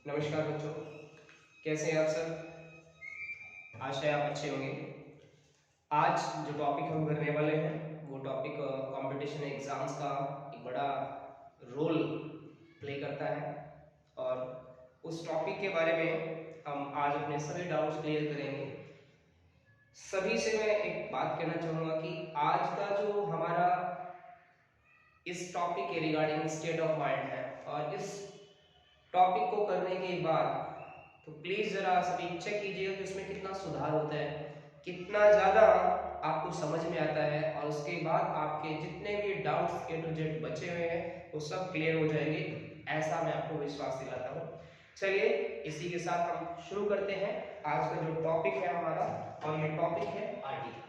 नमस्कार बच्चों, कैसे हैं आप सब। आशा है आप अच्छे होंगे। आज जो टॉपिक हम करने वाले हैं वो टॉपिक कंपटीशन एग्जाम्स का एक बड़ा रोल प्ले करता है और उस टॉपिक के बारे में हम आज अपने सभी डाउट्स क्लियर करेंगे। सभी से मैं एक बात कहना चाहूँगा कि आज का जो हमारा इस टॉपिक के रिगार्डिंग स्टेट ऑफ माइंड है और इस टॉपिक को करने के बाद तो प्लीज जरा सभी चेक कीजिएगा कि उसमें कितना सुधार होता है, कितना ज्यादा आपको समझ में आता है और उसके बाद आपके जितने भी डाउट्स ए टू जेड बचे हुए हैं वो सब क्लियर हो जाएंगे, ऐसा मैं आपको विश्वास दिलाता हूँ। चलिए इसी के साथ हम शुरू करते हैं आज का जो टॉपिक है हमारा, और ये टॉपिक है आर्टिकल।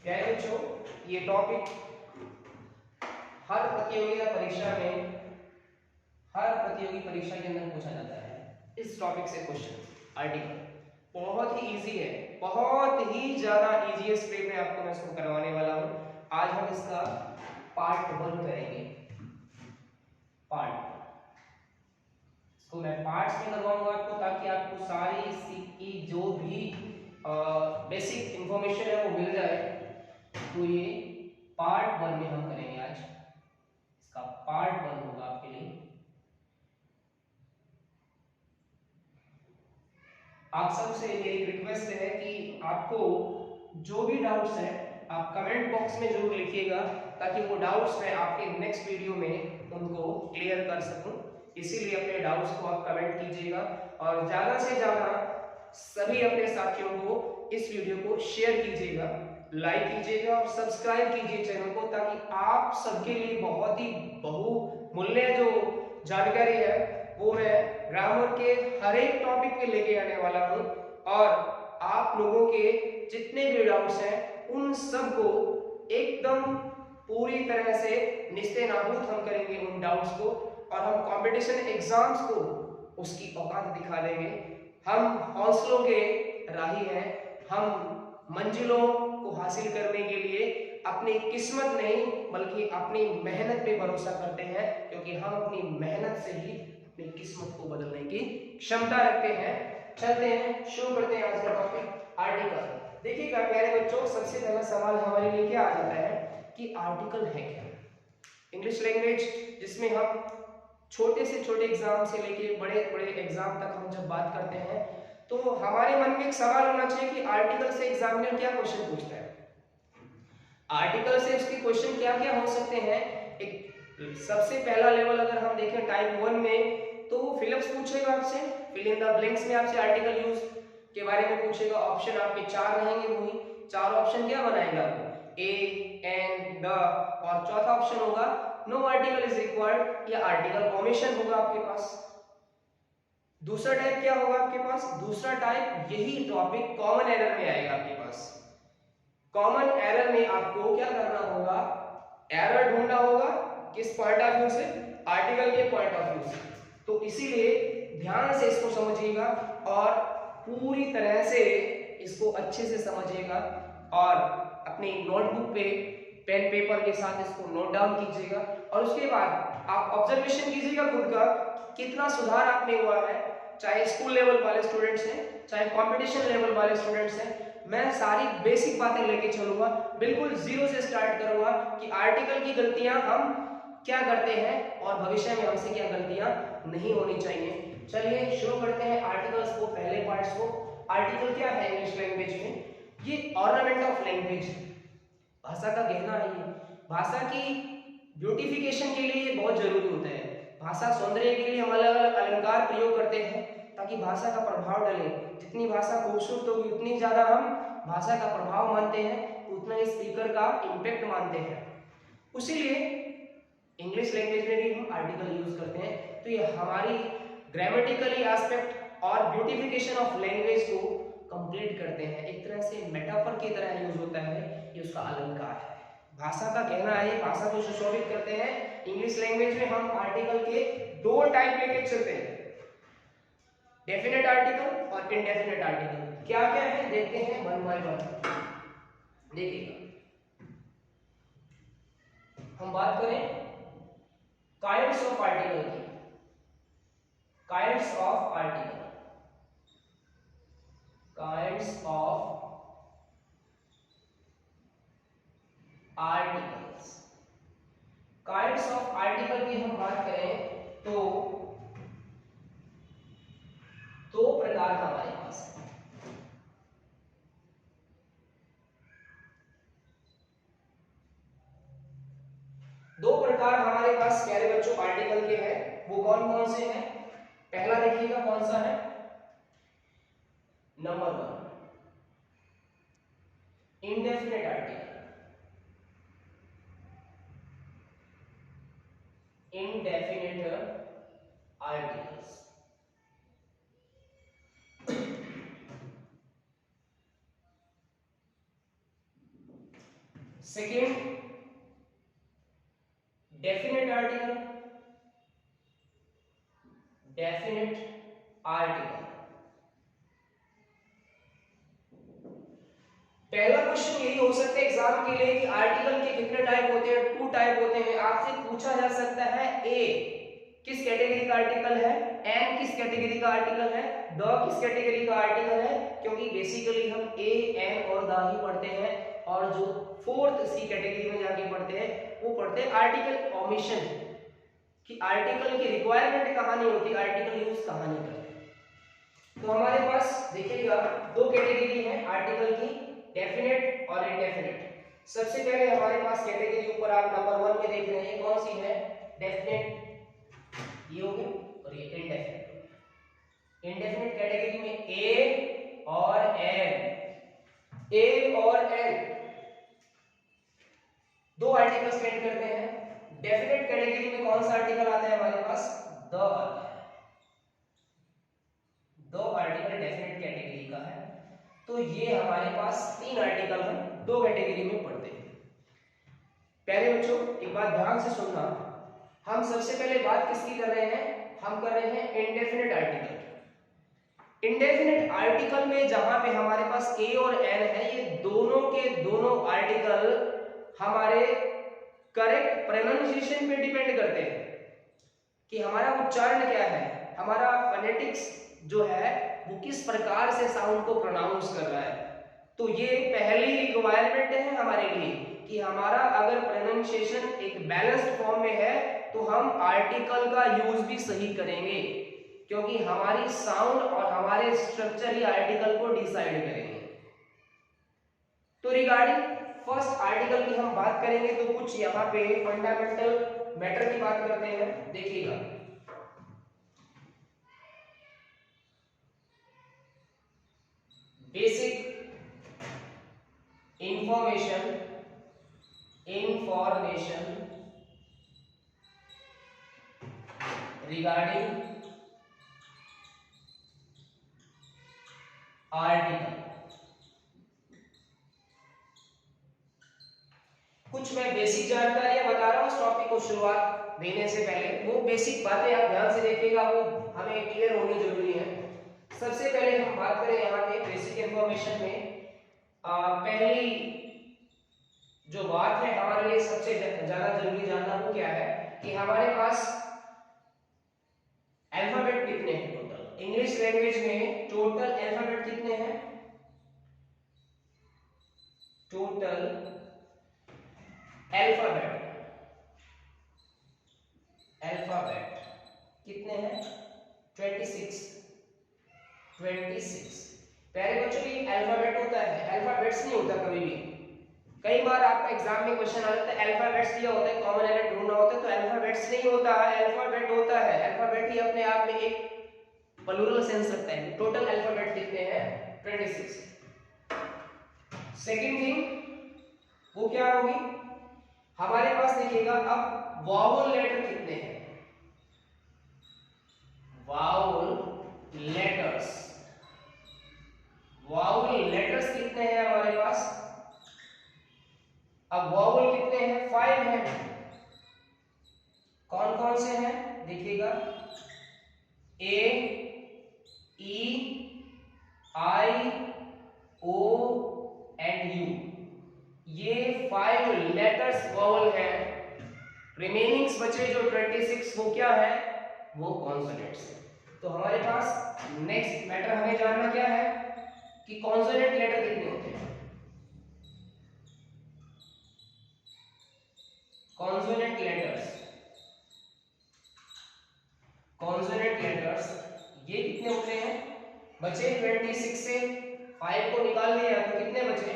क्या है बच्चों, ये टॉपिक हर प्रतियोगिता परीक्षा में, हर प्रतियोगी परीक्षा के अंदर पूछा जाता है। इस टॉपिक से क्वेश्चन आर्टिकल बहुत ही इजी है, बहुत ही ज्यादा इजीएस्ट वे में आपको मैं इसको करवाने वाला हूं। आज हम इसका पार्ट 1 करेंगे। इसको मैं पार्ट्स में करवाऊंगा आपको, ताकि आपको सारी इसकी जो भी बेसिक इंफॉर्मेशन है वो मिल जाए। तो ये पार्ट 1 में हम करेंगे आज, इसका पार्ट 1 होगा आपके लिए। आप सबसे मेरी रिक्वेस्ट है कि आपको जो भी डाउट्स हैं आप कमेंट बॉक्स में जरूर लिखिएगा, ताकि वो डाउट्स मैं आपके नेक्स्ट वीडियो में उनको क्लियर कर सकूं। इसीलिए अपने डाउट्स को आप कमेंट कीजिएगा और ज्यादा से ज्यादा सभी अपने साथियों को इस वीडियो को शेयर कीजिएगा, लाइक कीजिएगा और सब्सक्राइब कीजिए चैनल को, ताकि आप सबके लिए बहुत ही बहुमूल्य जो जानकारी है वो मैं ग्रामर के हर एक टॉपिक पे लेके आने वाला हूं। और आप लोगों के जितने भी डाउट्स हैं उन सब को एकदम पूरी तरह से निस्तेनाबूद हम करेंगे उन डाउट्स को, और हम कंपटीशन एग्जाम्स को उसकी औकात दिखा देंगे। हम हौसलों के राही हैं, हम मंजिलों को हासिल करने के लिए अपनी किस्मत नहीं बल्कि अपनी मेहनत पे भरोसा करते हैं, क्योंकि हम अपनी मेहनत से ही अपनी किस्मत को बदलने की क्षमता रखते हैं। चलते हैं, शुरू करते हैं आज का टॉपिक आर्टिकल। देखिएगा प्यारे बच्चों, सबसे पहला सवाल हमारे लिए क्या आ जाता है कि आर्टिकल है क्या। इंग्लिश लैंग्वेज जिसमें हम छोटे से छोटे एग्जाम से लेके बड़े बड़े एग्जाम तक हम जब बात करते हैं तो हमारे मन में एक सवाल होना चाहिए कि आर्टिकल से एग्जामिनर क्या क्वेश्चन पूछता है। आर्टिकल से उसके क्वेश्चन क्या क्या हो सकते हैं। एक सबसे पहला लेवल अगर हम देखें टाइप 1 में, तो वो फिलअप्स पूछेगा आपसे, फिल इन द ब्लैंक्स में आपसे आर्टिकल यूज के बारे में पूछेगा। ऑप्शन आपके 4 रहेंगे, वही 4 ऑप्शन क्या बनाएगा आपको, ए, एन, द, और चौथा ऑप्शन होगा नो आर्टिकल इज रिक्वायर्ड या आर्टिकल ओमिशन होगा आपके पास। दूसरा टाइप क्या होगा आपके पास, दूसरा टाइप यही टॉपिक कॉमन एरर में आएगा आपके पास। कॉमन एरर में आपको क्या करना होगा, एरर ढूंढना होगा किस पॉइंट ऑफ व्यू से, आर्टिकल के पॉइंट ऑफ व्यू से। तो इसीलिए ध्यान से इसको समझिएगा और पूरी तरह से इसको अच्छे से समझिएगा और अपनी नोटबुक पे पेन पेपर के साथ इसको नोट डाउन कीजिएगा। और उसके बाद आप ऑब्जर्वेशन कीजिएगा खुद का कितना सुधार आप में हुआ है, चाहे स्कूल लेवल वाले स्टूडेंट्स हैं चाहे कंपटीशन लेवल वाले स्टूडेंट्स हैं। मैं सारी बेसिक बातें लेके चलूंगा, बिल्कुल जीरो से स्टार्ट करूंगा कि आर्टिकल की गलतियां हम क्या करते हैं और भविष्य में हमसे क्या गलतियां नहीं होनी चाहिए। चलिए शुरू करते हैं आर्टिकल्स को, पहले पार्ट्स को। आर्टिकल क्या है इंग्लिश लैंग्वेज में, ये ऑर्नामेंट ऑफ लैंग्वेज, भाषा का गहना है। ये भाषा की ब्यूटिफिकेशन के लिए ये बहुत जरूरी होता है। भाषा सौंदर्य के लिए हम अलग अलग अलंकार प्रयोग करते हैं ताकि भाषा का प्रभाव डले। जितनी भाषा खूबसूरत होगी उतनी ज्यादा हम भाषा का प्रभाव मानते हैं, उतना ही स्पीकर का इम्पैक्ट मानते हैं। उसीलिए इंग्लिश लैंग्वेज में भी हम आर्टिकल यूज करते हैं। तो ये हमारी ग्रामेटिकली एस्पेक्ट और ब्यूटिफिकेशन ऑफ लैंग्वेज को कंप्लीट करते हैं। एक तरह से मेटाफर की तरह यूज होता है, ये उसका अलंकार है। भाषा का कहना है, भाषा को सुशोभित करते हैं। इंग्लिश लैंग्वेज में हम आर्टिकल के दो टाइप लेके चलते हैं, डेफिनेट आर्टिकल और इनडेफिनेट आर्टिकल। क्या क्या है देखते हैं वन बाय वन। देखिएगा, हम बात करें काइंड्स ऑफ आर्टिकल की। Kinds of article, kinds of articles. Kinds of article की हम बात करें तो दो प्रकार हमारे पास है। दो प्रकार हमारे पास प्यारे बच्चों आर्टिकल के हैं। वो कौन कौन से हैं? पहला देखिएगा कौन सा है, number 1 indefinite article. indefinite articles। Second definite article. Definite article. पहला क्वेश्चन यही हो सकता है एग्जाम के लिए कि आर्टिकल के कितने टाइप होते हैं? 2 टाइप होते हैं। आपसे पूछा जा सकता है ए किस कैटेगरी का आर्टिकल है, एन किस कैटेगरी का आर्टिकल है, द किस कैटेगरी का आर्टिकल है। क्योंकि बेसिकली हम ए, एन और द ही पढ़ते हैं, और जो फोर्थ सी कैटेगरी में जाके पढ़ते हैं वो पढ़ते हैं आर्टिकल ओमिशन, कि आर्टिकल की रिक्वायरमेंट कहां नहीं होती, आर्टिकल यूज कहां नहीं करते। तो हमारे पास देखिएगा दो कैटेगरी है आर्टिकल की, डेफिनेट और इनडेफिनेट। सबसे पहले हमारे पास कैटेगरी ऊपर आप नंबर 1 में देख रहे हैं, कौन सी है? डेफिनेट, ये हो गया, और ये इनडेफिनेट। इनडेफिनेट कैटेगरी में ए और एन, ए और एन दो आर्टिकल स्पेंड करते हैं। डेफिनेट कैटेगरी में कौन सा आर्टिकल आता है हमारे पास? द आता है। दो आर्टिकल डेफिनेट कैटेगरी का है। तो ये हमारे पास 3 आर्टिकल हम दो कैटेगरी में पढ़ते हैं। पहले बच्चों एक बात ध्यान से सुनना, हम सबसे पहले बात किसकी कर रहे हैं? हम कर रहे हैं इनडेफिनेट आर्टिकल। इनडेफिनेट आर्टिकल में जहां पे हमारे पास ए और एन है, ये दोनों के दोनों आर्टिकल हमारे करेक्ट प्रोनाउंसिएशन पे डिपेंड करते हैं कि हमारा उच्चारण क्या है, हमारा फोनेटिक्स जो है वो किस प्रकार से साउंड को प्रोनाउंस कर रहा है। तो ये पहली रिक्वायरमेंट है हमारे लिए कि हमारा अगर प्रोनाउंसिएशन एक बैलेंस्ड फॉर्म में है तो हम आर्टिकल का यूज भी सही करेंगे, क्योंकि हमारी साउंड और हमारे स्ट्रक्चर ही आर्टिकल को डिसाइड करेंगे। तो रिगार्डिंग फर्स्ट आर्टिकल की हम बात करेंगे तो कुछ यहाँ पे फंडामेंटल मैटर की बात करते हैं। देखिएगा, बेसिक इंफॉर्मेशन रिगार्डिंग आर्टिकल। कुछ मैं बेसिक जानकारियां बता रहा हूं इस टॉपिक को शुरुआत देने से पहले। वो बेसिक बातें आप ध्यान से देखिएगा, वो हमें क्लियर होनी जरूरी है। सबसे पहले हम बात करें यहाँ पे बेसिक इंफॉर्मेशन में, पहली जो बात है हमारे लिए सबसे ज्यादा जरूरी जानना वो क्या है कि हमारे पास अल्फाबेट कितने हैं टोटल। इंग्लिश लैंग्वेज में टोटल अल्फाबेट कितने हैं? टोटल अल्फाबेट कितने हैं? 26। प्यारे बच्चों ये अल्फाबेट होता है, अल्फाबेट्स नहीं होता कभी भी। कई बार आपका एग्जाम में क्वेश्चन आ जाता है अल्फाबेट्स दिया होता है, कॉमन एलिमेंट ढूंढना होता है, तो अल्फाबेट्स नहीं होता है, अल्फाबेट होता है। अल्फाबेट ही अपने आप में एक प्लूरल सेंस रखता है। टोटल अल्फाबेट कितने हैं? 26। सेकंड थिंग वो क्या होगी हमारे पास? देखिएगा अब वावल लेटर कितने हैं? वावल लेटर्स कितने हैं हमारे पास? अब वॉवल कितने हैं? 5 हैं। कौन कौन से हैं देखिएगा, ए, ई, आई, ओ एंड यू, ये 5 लेटर्स वॉवल है। रिमेनिंग्स बचे जो 26 वो क्या है? वो कॉन्सोनेंट्स है। तो हमारे पास नेक्स्ट मैटर हमें जानना क्या है कि कॉन्सोनेंट लेटर कितने होते हैं। कॉन्सोनेंट लेटर्स ये कितने होते हैं? बचे 26 से 5 को निकाल दिया तो कितने बचे?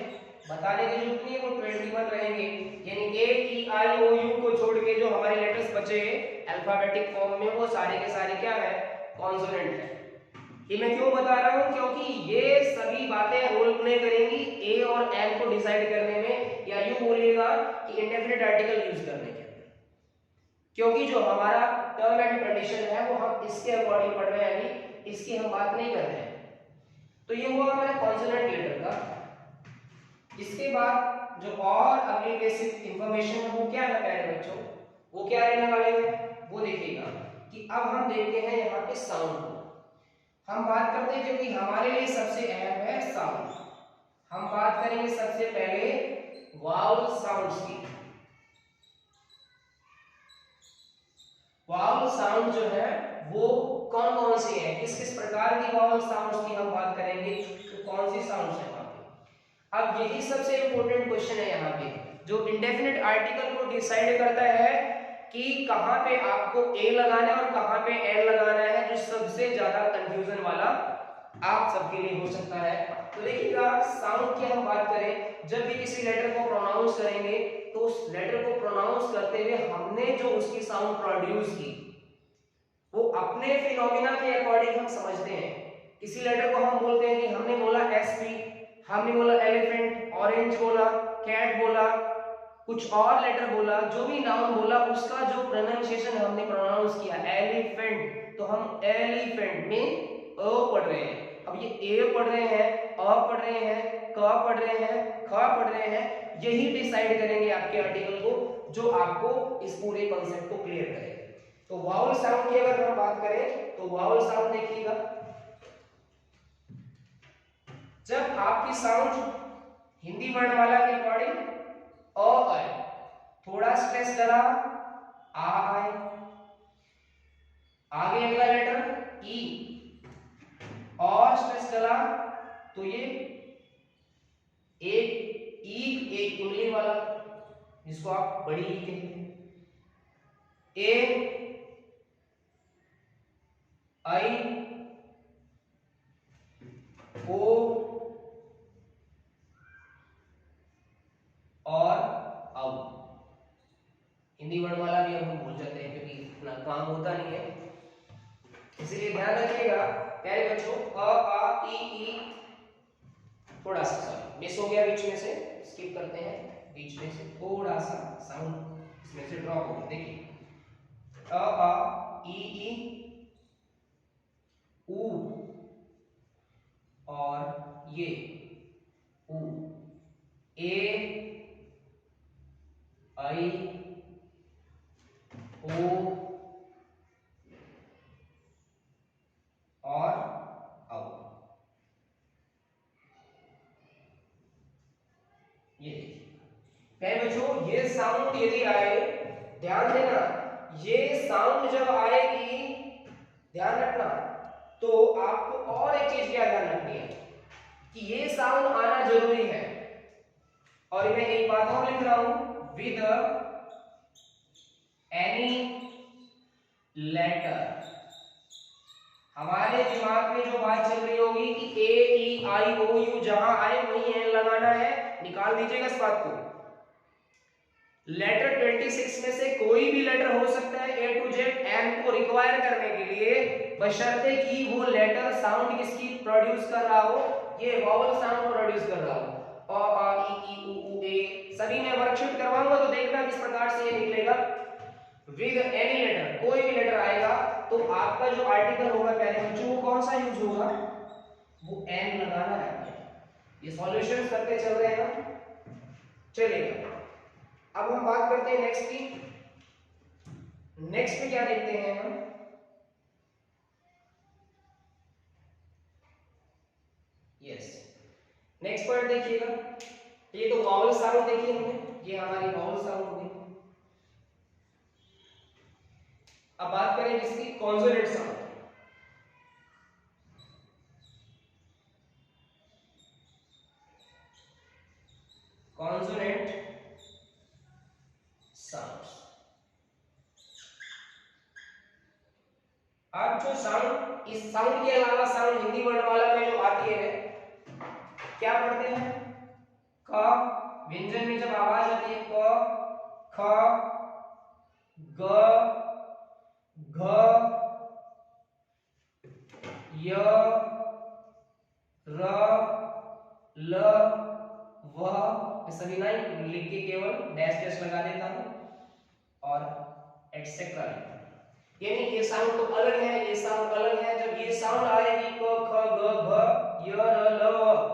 बताने की जरूरत नहीं है, वो 21 रहेंगे। यानी ए, ई, आई, ओ, यू को छोड़ के जो हमारे लेटर्स बचे अल्फाबेटिक फॉर्म में वो सारे के सारे क्या है? कॉन्सोनेंट है। ये मैं क्यों बता रहा हूं? क्योंकि ये सभी बातें रोल प्ले करेंगी ए और एम को डिसाइड करने में, या यूं बोलिएगा कि इंडेफिनिट आर्टिकल यूज करने के। क्योंकि जो हमारा टर्म एंड कंडीशन है वो हम इसके अकॉर्डिंग पढ़ रहे हैं, अभी इसकी हम बात नहीं कर रहे हैं। तो ये हुआ हमारा कॉन्सोनेंट लेटर का। इसके बाद जो और अगली बेसिक इंफॉर्मेशन है वो क्या है प्यारे बच्चों? वो क्या रहने वाले हैं वो देखिएगा कि अब हम देखते हैं यहाँ पे साउंड को। हम बात करते हैं क्योंकि हमारे लिए सबसे अहम है साउंड। हम बात करेंगे सबसे पहले वावल साउंड्स की। वावल साउंड जो है वो कौन कौन से हैं, किस किस प्रकार की वावल साउंड्स की हम बात करेंगे, तो कौन सी साउंड्स हैं वहां पे। अब यही सबसे इंपॉर्टेंट क्वेश्चन है यहाँ पे, जो इंडेफिनिट आर्टिकल को डिसाइड करता है कि कहां पे आपको ए लगाना है और कहां पे एल लगाना है, जो सबसे ज्यादा कंफ्यूजन वाला आप सबके लिए हो सकता है। तो देखिएगा साउंड की हम बात करें, जब भी किसी लेटर को प्रोनाउंस करेंगे तो उस लेटर को प्रोनाउंस करते हुए हमने जो उसकी साउंड प्रोड्यूस की वो अपने फिनोमिना के अकॉर्डिंग हम समझते हैं। किसी लेटर को हम बोलते हैं कि हमने बोला एसपी, हमने बोला एलिफेंट, ऑरेंज बोला, कैट बोला, कुछ और लेटर बोला, जो भी नाउन बोला उसका जो प्रोनाउंसिएशन हमने प्रोनाउंस किया एलिफेंट, तो हम एलिफेंट में अ पढ़ रहे हैं। अब ये ए पढ़ रहे हैं, अ पढ़ रहे हैं, क पढ़ रहे हैं, ख पढ़ रहे हैं, यही डिसाइड करेंगे आपके आर्टिकल को, जो आपको इस पूरे कॉन्सेप्ट को क्लियर करेगा। तो वावल साउंड की अगर हम बात करें तो वावल साउंड देखिएगा, जब आपकी साउंड हिंदी वर्णमाला के अकॉर्डिंग अ आए, थोड़ा स्ट्रेस डला आ आए, आगे अगला लेटर ई, और स्ट्रेस डला तो ये एक इंग्लिश वाला जिसको आप बड़ी ई कहते हैं, ए, आई, ओ और औ। हिंदी वर्णमाला भी हम भूल जाते हैं क्योंकि इतना काम होता नहीं है, इसलिए ध्यान रखिएगा प्यारे बच्चों। अ, आ, ई, थोड़ा सा सॉरी मिस हो गया बीच में से, स्किप करते हैं, बीच में से थोड़ा सा साउंड इसमें से ड्रॉप हो गया। देखिए अ, आ, ई, ऊ और ये ऊ, ए, आई, ओ और औ। ये देखिए प्यारे बच्चों, ये साउंड यदि आए, ध्यान देना, ये साउंड जब आएगी, ध्यान रखना, तो आपको और एक चीज क्या ध्यान रखनी है कि ये साउंड आना जरूरी है। और मैं एक बात और लिख रहा हूं, विद एनी लेटर। हमारे दिमाग में जो बात चल रही होगी कि ए, ई, आई, ओ, यू जहां आए वहीं एन लगाना है, निकाल दीजिएगा इस बात को। लेटर 26 में से कोई भी लेटर हो सकता है ए टू जेड एन को रिक्वायर करने के लिए, बशर्ते कि वो लेटर साउंड किसकी प्रोड्यूस कर रहा हो, ये वॉवल साउंड प्रोड्यूस कर रहा हो। अ, आ, ई, ऊ, ए सभी में वर्कशीट करवाऊंगा तो देखना किस प्रकार से ये निकलेगा। विद एनी लेटर, कोई भी लेटर आएगा तो आपका जो आर्टिकल होगा प्यारे बच्चों वो कौन सा यूज होगा, वो एन लगाना है। ये सॉल्यूशंस करते चल रहे हैं, चलिएगा अब हम बात करते हैं नेक्स्ट की। नेक्स्ट में क्या देखते हैं हम, यस नेक्स्ट पॉइंट देखिएगा, ये तो वावल साउंड देखी हमने, ये हमारी वावल साउंड हो गई। अब बात करें किसकी, कॉन्सोनेंट साउंड। Consonant sounds. अब जो साउंड, इस साउंड के अलावा साउंड हिंदी वर्णमाला में जो आती है क्या पढ़ते हैं, क, व्यंजन में जब आवाज आती है क, ख, ग, घ, य, र, ल, व, सभी लाइन लिख के केवल डैश डैश लगा देता हूं और एटसेट्रा। यानी ये साउंड तो अलग है, ये साउंड अलग है। जब ये साउंड आएगी क, ख, ग, घ, य, र, ल, व,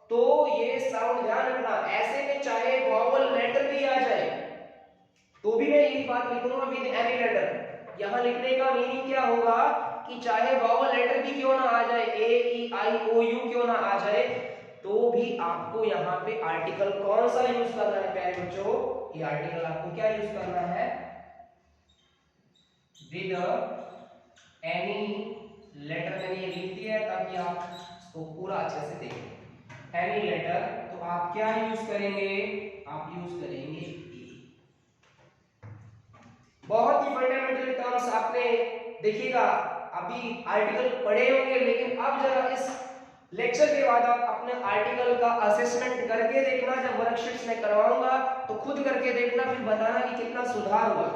तो ये साउंड ध्यान रखना, ऐसे में चाहे वॉवल लेटर भी आ जाए तो भी मैं यही बात लिखूंगा विद एनी लेटर। यहां लिखने का मीनिंग क्या होगा कि चाहे वॉवल लेटर भी क्यों ना आ जाए, ए, ई, आई, ओ, यू क्यों ना आ जाए, तो भी आपको यहाँ पे आर्टिकल कौन सा यूज करना है प्यारे बच्चों, ये आर्टिकल आपको क्या यूज करना है, विद एनी लेटर। मैंने ये लिख दिया है ताकि आप इसको पूरा अच्छे से देखें। एनी लेटर, तो आप क्या यूज करेंगे, आप यूज करेंगे ए। बहुत ही फंडामेंटल टर्म्स आपने देखिएगा अभी आर्टिकल पढ़े होंगे, लेकिन अब जरा इस लेक्चर के बाद आप अपने आर्टिकल का असेसमेंट करके देखना। जब वर्कशीट्स में करवाऊंगा तो खुद करके देखना, फिर बताना कि कितना सुधार हुआ।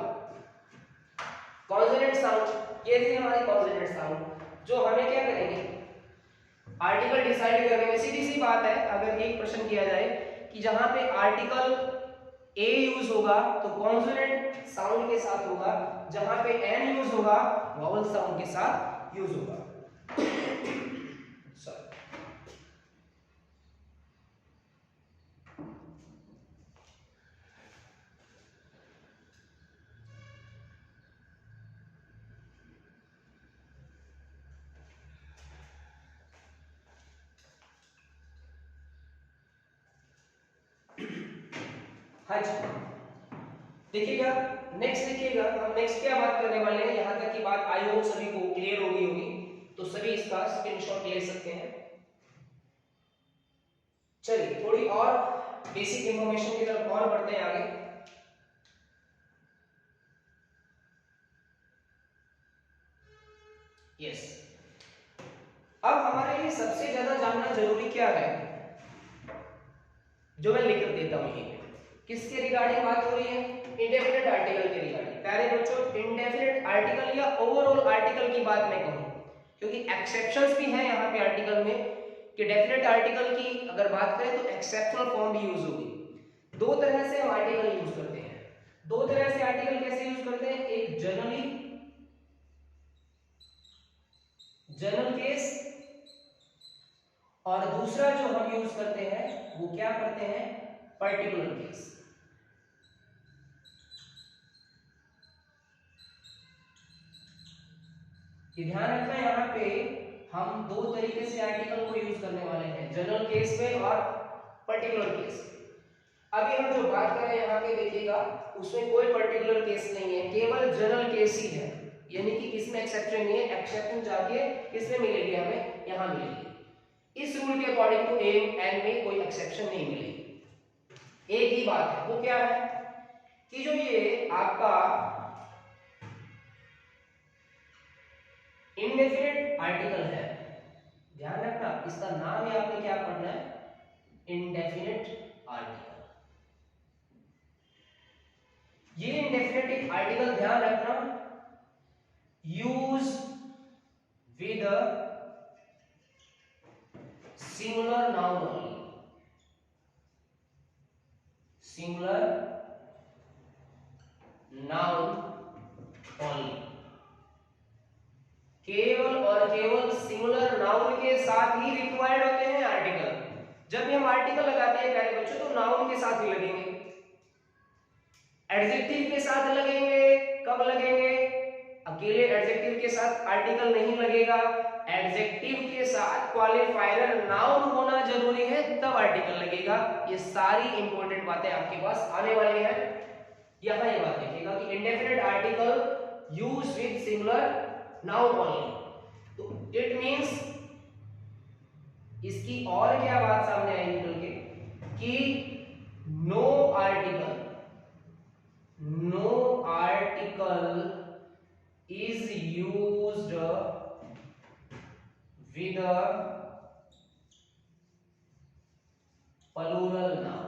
कॉन्सोनेंट साउंड, ये थी हमारी कॉन्सोनेंट साउंड। जो हमें क्या करेंगे, आर्टिकल डिसाइड करने में सीधी सी बात है। अगर एक प्रश्न किया जाए कि जहां पे आर्टिकल ए यूज होगा तो कॉन्सोनेंट साउंड के साथ होगा, जहां पे एन यूज होगा वॉवल साउंड के साथ यूज होगा। हाँ जी, देखिएगा नेक्स्ट, देखिएगा हम नेक्स्ट क्या बात करने वाले हैं। यहां तक की बात आई होप सभी को क्लियर हो गई होगी, तो सभी इसका स्क्रीनशॉट ले सकते हैं। चलिए थोड़ी और बेसिक इंफॉर्मेशन की तरफ और बढ़ते हैं आगे। यस, अब हमारे लिए सबसे ज्यादा जानना जरूरी क्या है, जो मैं लिख देता हूं ये किसके रिगार्डिंग बात हो रही है, इंडेफिनिट आर्टिकल के रिगार्डिंग। प्यारे बच्चों, इंडेफिनिट आर्टिकल या ओवरऑल आर्टिकल की बात मैं कहूं, क्योंकि एक्सेप्शंस भी हैं यहाँ पे आर्टिकल में कि डेफिनेट आर्टिकल की अगर बात करें तो एक्सेप्शनल फॉर्म भी यूज होगी। दो तरह से हम आर्टिकल यूज करते हैं। दो तरह से आर्टिकल कैसे यूज करते हैं, एक जनरल केस, और दूसरा जो हम यूज करते हैं वो क्या करते हैं, पर्टिकुलर केस। ध्यान रखना यहाँ पे हम दो तरीके से आर्टिकल को यूज करने वाले हैं, जनरल केस में और पर्टिकुलर केस। अभी हम जो बात कर रहे हैं यहाँ पे देखिएगा उसमें कोई पर्टिकुलर केस नहीं है, केवल जनरल केस ही है, यानी कि इसमें एक्सेप्शन नहीं है। एक्सेप्शन जाके किसमें मिलेगी, हमें यहाँ मिलेगी। इस रूल के अकॉर्डिंग टू एम एन में कोई एक्सेप्शन नहीं मिलेगी। एक ही बात है, वो क्या है कि जो ये आपका इंडेफिनिट आर्टिकल है, ध्यान रखना इसका नाम ही आपने क्या पढ़ना है, इंडेफिनिट आर्टिकल। ये इंडेफिनिट आर्टिकल ध्यान रखना use with singular noun only, singular noun only, केवल और केवल सिंगुलर नाउन के साथ ही रिक्वायर्ड होते हैं आर्टिकल। जब भी हम आर्टिकल लगाते हैं प्यारे बच्चों तो नाउन के साथ ही लगेंगे। एडजेक्टिव के साथ लगेंगे, कब लगेंगे? अकेले एडजेक्टिव के साथ आर्टिकल नहीं लगेगा, एडजेक्टिव के साथ क्वालिफायर नाउन होना जरूरी है, तब आर्टिकल लगेगा। ये सारी इंपॉर्टेंट बातें आपके पास आने वाली हैं। यहां ये बात देखिएगा कि indefinite article used with singular noun only, तो इट मींस इसकी और क्या बात सामने आई निकल के कि no article is used with a plural noun।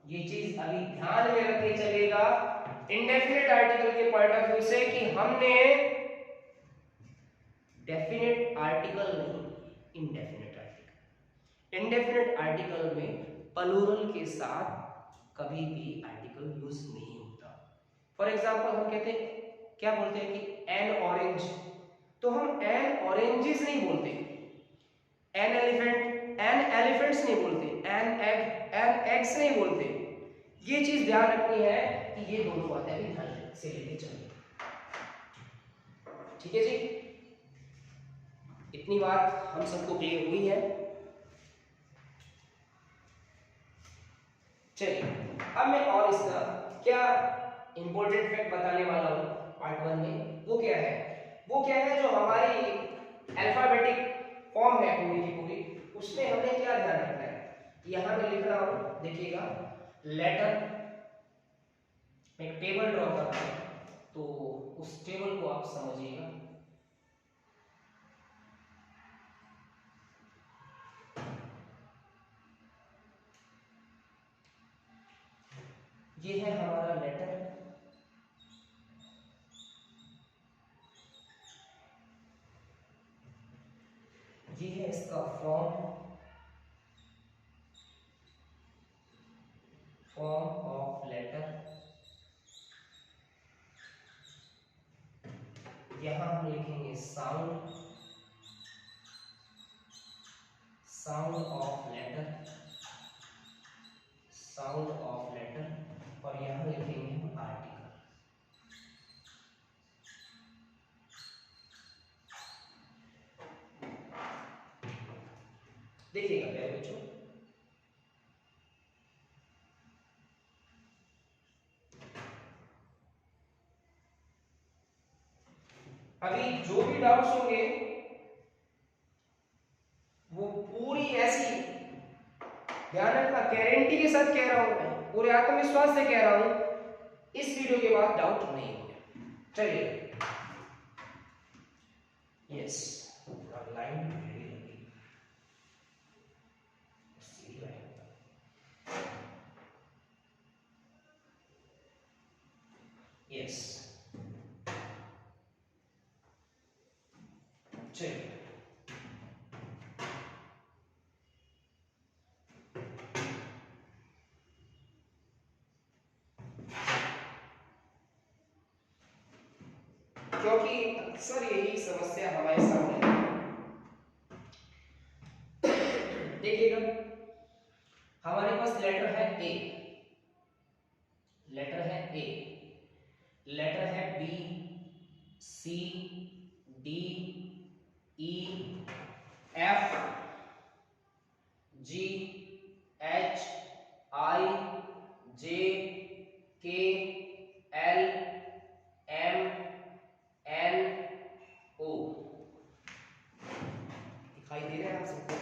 ये चीज अभी ध्यान में रखनी चलेगा इंडेफिनिट आर्टिकल के पॉइंट ऑफ व्यू से कि हमने डेफिनेट आर्टिकल नहीं, इंडेफिनिट आर्टिकल। इंडेफिनिट आर्टिकल में प्लूरल के साथ कभी भी आर्टिकल यूज नहीं होता। फॉर एग्जांपल हम कहते हैं, क्या बोलते हैं कि एन ऑरेंज, तो हम एन ऑरेंजेस नहीं बोलते, एन एलिफेंट्स नहीं बोलते, एन एग्स नहीं बोलते। ये चीज ध्यान रखनी है कि ये दोनों बातें भी ध्यान से लेके चलिए, ठीक है जी। इतनी बात हम सबको क्लियर हुई है। चलिए अब मैं और इसका क्या इंपॉर्टेंट फैक्ट बताने वाला हूं पार्ट 1 में। वो क्या है जो हमारी अल्फाबेटिक फॉर्म है पूरी की पूरी, उसमें हमें क्या ध्यान रखना है। यहां मैं लिख रहा हूं, देखिएगा लेटर, मैं एक टेबल ड्रॉ कर रहा हूं, तो उस टेबल को आप समझिएगा। ये है हमारा लेटर, ये है इसका फॉर्म ऑफ लेटर। यहां हम लिखेंगे साउंड ऑफ लेटर, और यहां लिखेंगे हम आर्टिकल। देखिएगा प्यारे बच्चों, अभी जो भी डाउट्स होंगे वो पूरी ऐसी ध्यान रखना, गारंटी के साथ कह रहा हूं मैं, पूरे आत्मविश्वास से कह रहा हूं, इस वीडियो के बाद डाउट नहीं होगा। चलिए यस, लाइन रेडी लगी, सीधी लाइन, यस। चलिए क्योंकि अक्सर यही समस्या हमारे सामने है। देखिएगा हमारे पास लेटर है ए, लेटर है बी, सी, डी, ई, एफ, जी, एच, आई, जे, के, एल, एम, एन, ओ। दिखाई दे रहा है आप सबको?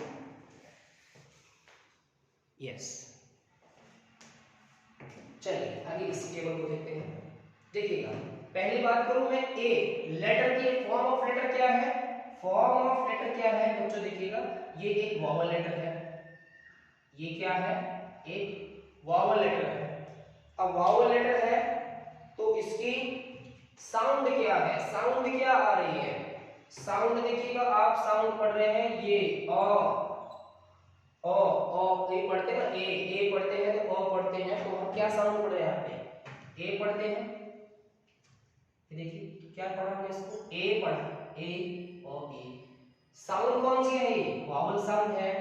यस। चलिए आगे इस टेबल को देखते हैं। देखिएगा पहली बात करूं मैं ए, लेटर की फॉर्म ऑफ लेटर क्या है? फॉर्म ऑफ लेटर क्या है बच्चों? देखिएगा ये एक वॉवल लेटर है, ये क्या है? एक वॉवल लेटर है। अब वॉवल लेटर है तो इसकी साउंड क्या है? साउंड क्या आ रही है? साउंड देखिएगा, आप साउंड पढ़ रहे हैं ये ओ ए पढ़ते हैं ना, ए पढ़ते हैं तो ओ पढ़ते हैं, तो हम क्या साउंड पढ़ रहे हैं यहाँ पे? ए पढ़ते हैं। देखिए क्या पढ़ा हमने इसको? ए पढ़ा, ए ओ ए। साउंड कौन सी है? ये वॉवल साउंड है।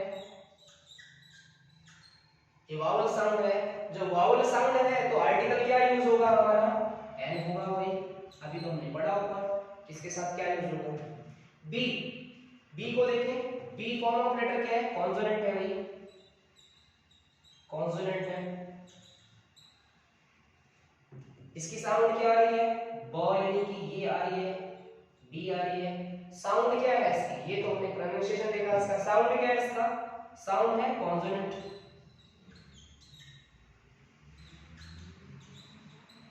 ये वावल साउंड है। जब वावल साउंड है तो आर्टिकल क्या यूज होगा हमारा, एन होगा भाई। अभी तो हमने पढ़ा ऊपर, इसके साथ क्या यूज होगा, बी। बी को देखें, बी फॉर्म ऑफ लेटर क्या है, कॉन्सोनेंट है भाई, कॉन्सोनेंट है। इसकी साउंड क्या आ रही है, ब, यानी कि ये आ रही है, बी आ रही है। साउंड क्या है इसकी, ये तो हमने प्रोनाउंसिएशन देखा, इसका साउंड क्या है, इसका साउंड है कॉन्सोनेंट,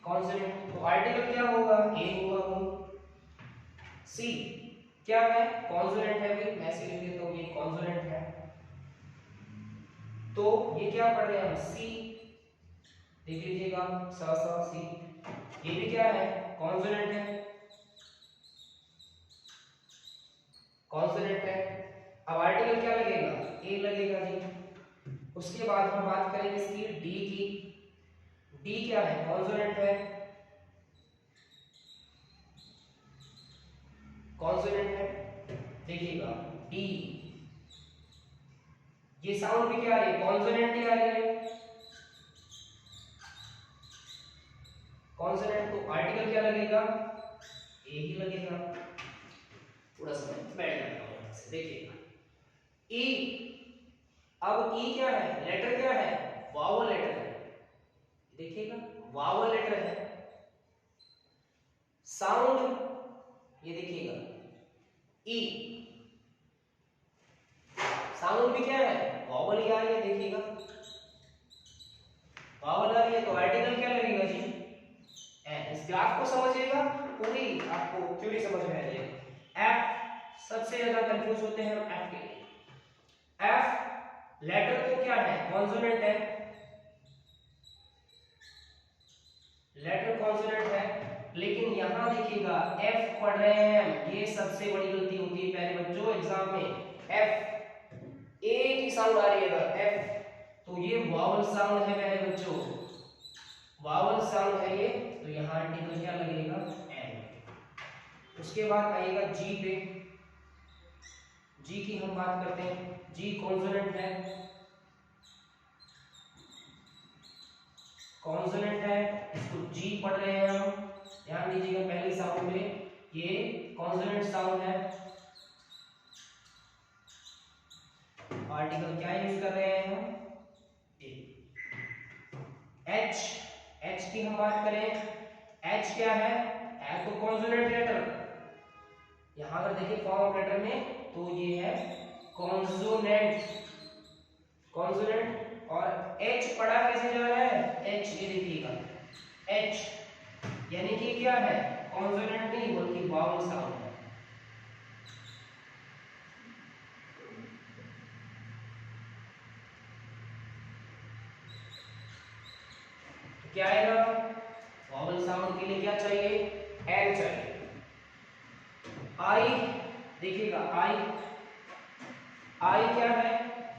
कॉन्सोनेंट। तो आर्टिकल क्या होगा, ए होगा वो। सी क्या है, कॉन्सोनेंट है भाई, मैं ऐसे लिख देता हूं, ये कॉन्सोनेंट है। तो ये क्या पढ़ रहे हैं हम, सी, देख लीजिएगा, सा सा सी, ये भी क्या है, कॉन्सोनेंट है, कॉन्सोनेंट है। अब आर्टिकल क्या लगेगा, ए लगेगा जी। उसके बाद हम बात करेंगे इसकी डी की। डी क्या है, कॉन्सोनेंट है, कॉन्सोनेंट है। देखिएगा डी, ये साउंड भी क्या आ रही है, कॉन्सोनेंट ही आ रही है, कॉन्सोनेंट। तो आर्टिकल क्या लगेगा, ए ही लगेगा। थोड़ा सा मैं बैठ जाता हूं यहां से, देखिएगा ई। अब ई क्या है, लेटर क्या है, वावल लेटर है, देखिएगा वावल लेटर है। साउंड ये देखिएगा ई, साउंड भी क्या है, वावल ही आ रही है, देखिएगा वावल आ रही है। तो आर्टिकल क्या लगेगा जी, एन। इस ग्राफ को समझिएगा, पूरी आपको थ्योरी समझ में आ जाएगी। एफ सबसे ज्यादा कंफ्यूज होते हैं हम एफ के लिए। एफ लेटर तो क्या है, कॉन्सोनेंट है, लेटर कॉन्सोनेंट है, लेकिन यहां देखिएगा एफ पढ़ रहे हैं हम, ये सबसे बड़ी गलती होती है प्यारे बच्चों एग्जाम में। एफ ए की साउंड आ रही है अगर एफ, तो ये वावल साउंड है प्यारे बच्चों, वावल साउंड है ये। तो यहां आर्टिकल क्या लगेगा, एन। उसके बाद आएगा जी पे। जी की हम बात करते हैं, जी कॉन्सोनेंट है, कॉन्सोनेंट है, इसको जी पढ़ रहे हैं हम। ध्यान दीजिएगा पहली साउंड में, ये कॉन्सोनेंट साउंड है। आर्टिकल क्या यूज कर रहे हैं हम, ए। एच, एच की हम बात करें, एच क्या है तो कॉन्सोनेंट लेटर। यहां अगर देखिए फॉर्म ऑफ लेटर में, तो ये है कॉन्सोनेंट, कॉन्सोनेंट। और एच पढ़ा कैसे जा रहा है, एच, ये देखिएगा एच, यानी कि क्या है, कॉन्सोनेंट नहीं बल्कि वावल साउंड है। तो क्या आएगा, वावल साउंड के लिए क्या चाहिए, एन चाहिए। आई देखिएगा, आई, आई क्या है,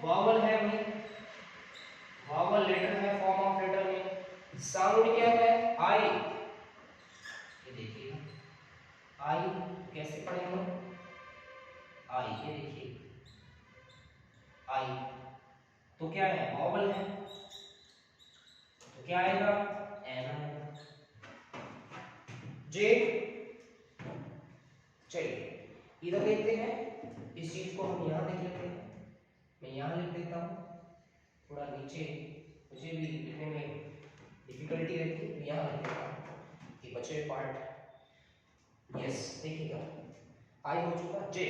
वावल है भाई, वावल लेटर है फॉर्म ऑफ लेटर में। साउंड क्या है, आई, ये देखिएगा आई कैसे पढ़ेंगे, आई, ये देखिए आई, तो क्या है, वावल है, तो क्या आएगा, एन आएगा। जे, चलिए इधर देखते हैं, इस चीज को हम यहां देख लेते हैं, मैं यहां लिख देता हूं, थोड़ा नीचे मुझे भी लिखने में डिफिकल्टी रहती है, तो यहां लिख देता हूं कि बचे पार्ट। यस देखिएगा आई हो चुका, जे,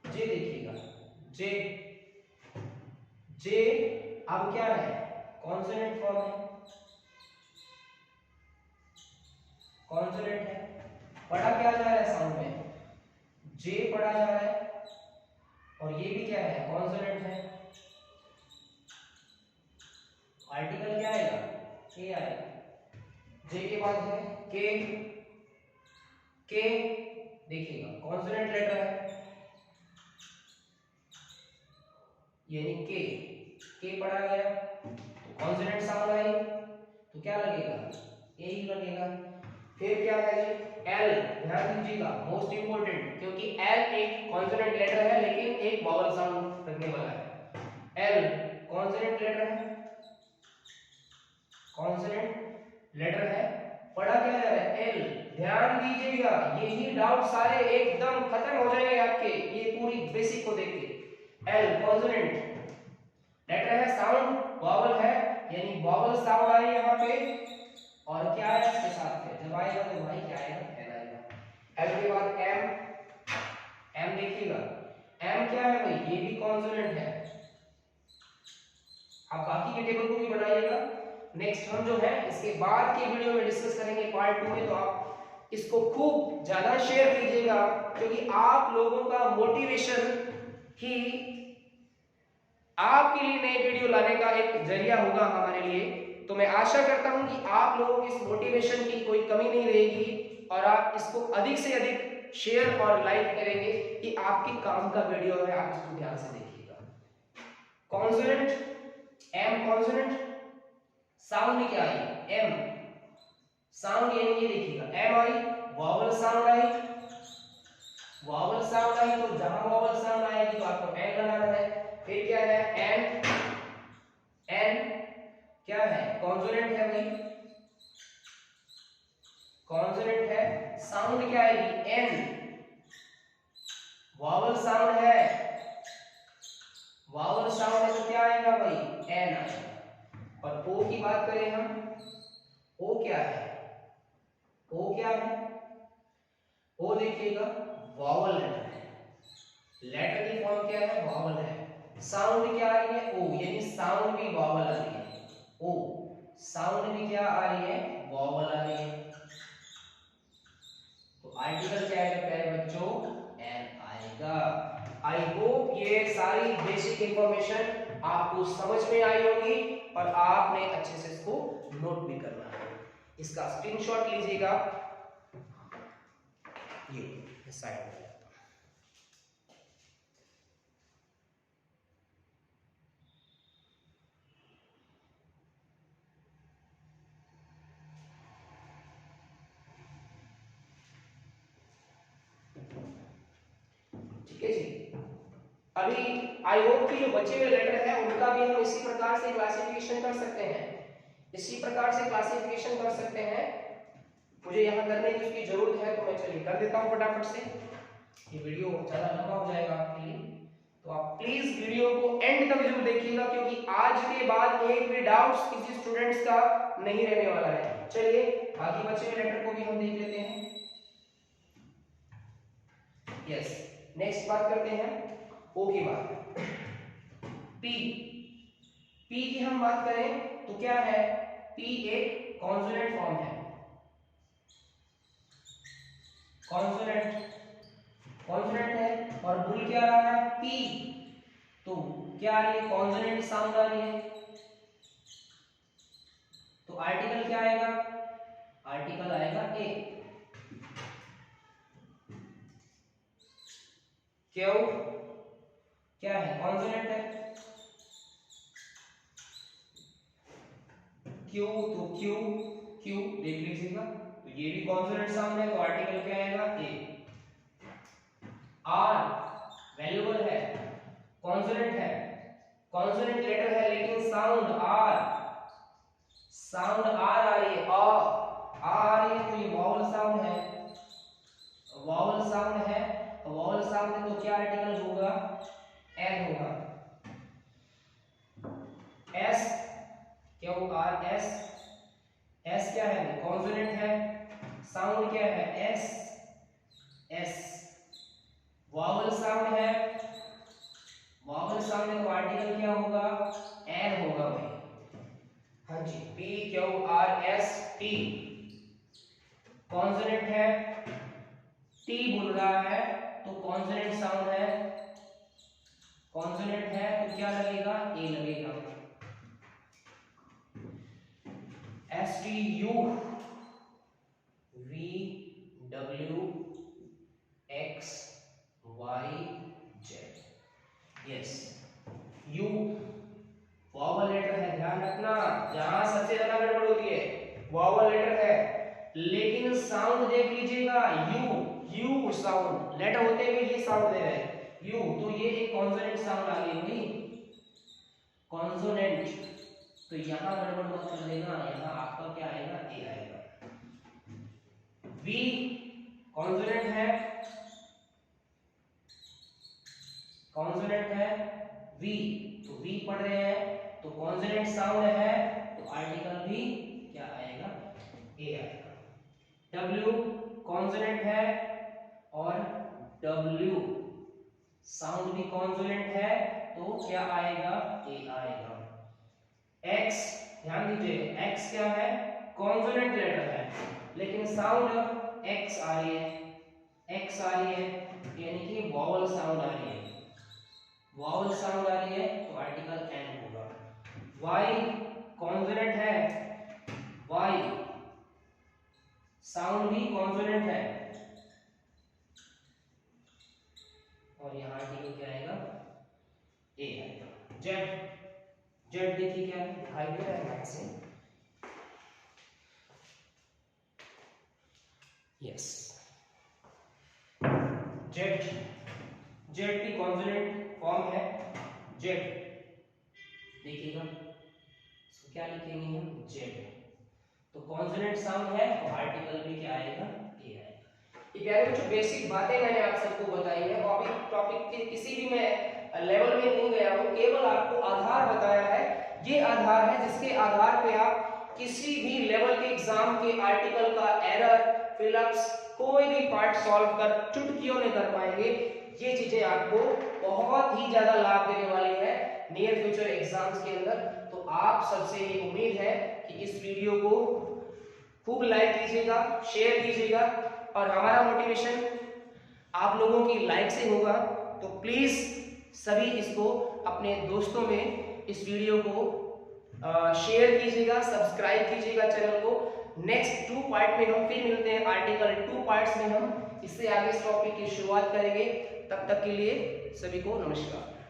जे देखिएगा जे, जे अब क्या है, कॉन्सोनेंट फॉर्म है, कॉन्सोनेंट है। पढ़ा क्या जा रहा है साउंड में, जे पढ़ा जा रहा है, और ये भी क्या है, कॉन्सोनेंट है। आर्टिकल क्या आएगा, के आएगा। जे के बाद है के, के देखिएगा कॉन्सोनेंट लेटर है, यानी के पढ़ा गया, तो कॉन्सोनेंट साउंड आई, तो क्या लगेगा, ए ही लगेगा। फिर क्या है जी, एल, ध्यान दीजिएगा मोस्ट इंपोर्टेंट, क्योंकि एल एक कॉन्सोनेंट लेटर है लेकिन एक वावल साउंड रखने वाला है। एल कॉन्सोनेंट लेटर है, कॉन्सोनेंट लेटर है, पढ़ा क्या जा रहा है एल। ध्यान दीजिएगा, यही डाउट सारे एकदम खत्म हो जाएंगे आपके ये पूरी बेसिक को देख के। एल कॉन्सोनेंट लेटर है, साउंड वॉवल है, यानी वॉवल साउंड आ रही है यहाँ पे, और क्या है इसके साथ में जब आएगा तो भाई क्या आएगा एल आएगा। एल के बाद एम, एम देखिएगा एम क्या है भाई, ये भी कॉन्सोनेंट है। आप बाकी के टेबल को भी बनाइएगा। नेक्स्ट हम जो है इसके बाद के वीडियो में डिस्कस करेंगे पार्ट 2 में, तो आप इसको खूब ज्यादा शेयर कीजिएगा, क्योंकि आप लोगों का मोटिवेशन ही आपके लिए नए वीडियो लाने का एक जरिया होगा हमारे लिए। तो मैं आशा करता हूं कि आप लोगों की इस मोटिवेशन की कोई कमी नहीं रहेगी और आप इसको अधिक से अधिक शेयर और लाइक करेंगे कि आपके काम का वीडियो है, आप इसको ध्यान से देखिएगा। कॉन्सोनेंट एम कॉन्सोनेंट, साउंड क्या आई एम, साउंड यानी ये देखिएगा एम आई, वॉवल साउंड आई, वॉवल साउंड आई, तो जहां वॉवल साउंड आएगी तो आपको एन लगाना है। फिर क्या है एन, एन क्या है कॉन्सोनेंट है भाई, कॉन्सोनेंट है, साउंड क्या आएगी एन, वॉवल साउंड है, वॉवल साउंड है तो क्या आएगा भाई एन आएगा। और ओ की बात करें हम, ओ क्या है, ओ क्या है, ओ देखिएगा वॉवल लेटर है, लेटर की फॉर्म क्या है वॉवल है। साउंड क्या आ रही है ओ, यानी साउंड भी वॉवल आ रही है, ओ साउंड भी क्या आ रही है वॉवल आ रही है। तो आर्टिकल क्या आएगा प्यारे बच्चों एन आएगा। आई होप ये सारी बेसिक इंफॉर्मेशन आपको समझ में आई होगी और आपने अच्छे से इसको नोट भी करना है। इसका स्क्रीनशॉट लीजिएगा, ये साइड में ठीक है जी। अभी आई होप कि जो बचे हुए लेटर है उनका भी हम इसी प्रकार से क्लासिफिकेशन कर सकते हैं, इसी प्रकार से क्लासिफिकेशन कर सकते हैं। मुझे यहाँ करने की उसकी जरूरत है तो मैं चलिए कर देता हूँ फटाफट से, ये वीडियो ज्यादा लंबा हो जाएगा आपके लिए। तो आप प्लीज वीडियो को एंड तक जरूर देखिएगा, क्योंकि आज के बाद एक भी डाउट्स किसी स्टूडेंट्स का नहीं रहने वाला है। चलिए बाकी बचे हुए लेटर को भी हम देख लेते हैं। यस, नेक्स्ट बात करते हैं ओ की बात। पी, पी की हम बात करें तो क्या है, पी एक कॉन्सोनेंट फॉर्म है, कॉन्सोनेंट, कॉन्सोनेंट है और बोल क्या रहा है पी, तो क्या आ रही है कॉन्सोनेंट साउंड आ रही है, तो आर्टिकल क्या आएगा, आर्टिकल आएगा ए। क्यों क्या है कॉन्सोनेंट है, क्यू तो क्यू, क्यू देख लीजिएगा, तो ये भी कॉन्सोनेंट साउंड है तो आर्टिकल क्या आएगा ए। आर वैल्यूबल है, कॉन्सोनेंट है, कॉन्सोनेंट लेटर है लेकिन साउंड आर, साउंड आर आ रही है, आ रही है तो ये वॉवल साउंड है, वॉवल साउंड है, वॉवल साउंड है तो क्या आर्टिकल होगा एन होगा। S Q R S, S क्या है कॉन्सोनेंट है, साउंड क्या है एस, एस वॉवल साउंड है, वॉवल साउंड है तो आर्टिकल क्या होगा एन होगा भाई। हाँ जी, P Q R S T consonant है, टी बोल रहा है तो कॉन्सोनेंट साउंड है, कॉन्सोनेंट है तो क्या लगेगा ए लगेगा। S T U V W X Y Z, yes U vowel letter है, ध्यान रखना जहां सबसे ज्यादा गड़बड़ होती है वॉवल लेटर है, लेकिन साउंड देख लीजिएगा यू, यू साउंड लेटर होते हुए ये साउंड दे रहा है यू, तो ये एक कॉन्सोनेंट साउंड आ गई भाई, कॉन्सोनेंट। तो यहाँ गड़बड़ मत कर देना, यहाँ आपका क्या आएगा, ए आएगा। वी कॉन्सोनेंट है, कॉन्सोनेंट है वी, तो वी पढ़ रहे हैं तो कॉन्सोनेंट साउंड है तो आर्टिकल भी क्या आएगा, ए आएगा। डब्ल्यू कॉन्सोनेंट है और डब्ल्यू साउंड भी कॉन्सोनेंट है तो क्या आएगा, ए आएगा। एक्स ध्यान दीजिए, एक्स क्या है, कॉन्सोनेंट लेटर है लेकिन साउंड एक्स आ रही है, एक्स आ रही है यानी कि वॉवल साउंड आ रही है, वॉवल साउंड आ रही है तो आर्टिकल एन होगा। वाई कॉन्सोनेंट है, वाई साउंड भी कॉन्सोनेंट है और यहाँ आर्टिकल क्या आएगा, ए आएगा। जेड, जेड देखिए क्या दिखाई दे रहा है लाइट से, यस जेड, जेड की कॉन्सोनेंट फॉर्म है जेड, देखिएगा इसको क्या लिखेंगे हम, जेड, तो कॉन्सोनेंट साउंड है तो आर्टिकल भी क्या आएगा, ए आएगा। ये प्यारे बच्चों बेसिक बातें मैंने आप सबको बताई है, टॉपिक के किसी भी मैं लेवल में नहीं गया हूँ, केवल आपको आधार बताया है। ये आधार है जिसके आधार पे आप किसी भी लेवल के एग्जाम के आर्टिकल का एरर, फिलअप्स, कोई भी पार्ट सॉल्व कर चुटकियों में कर पाएंगे। ये चीजें आपको बहुत ही ज्यादा लाभ देने वाली है नियर फ्यूचर एग्जाम्स के अंदर। तो आप सबसे ये उम्मीद है कि इस वीडियो को खूब लाइक कीजिएगा, शेयर कीजिएगा और हमारा मोटिवेशन आप लोगों की लाइक से होगा। तो प्लीज सभी इसको अपने दोस्तों में इस वीडियो को शेयर कीजिएगा, सब्सक्राइब कीजिएगा चैनल को। नेक्स्ट 2 पार्ट में हम फिर मिलते हैं, आर्टिकल 2 पार्ट्स में हम इससे आगे इस टॉपिक की शुरुआत करेंगे। तब तक के लिए सभी को नमस्कार।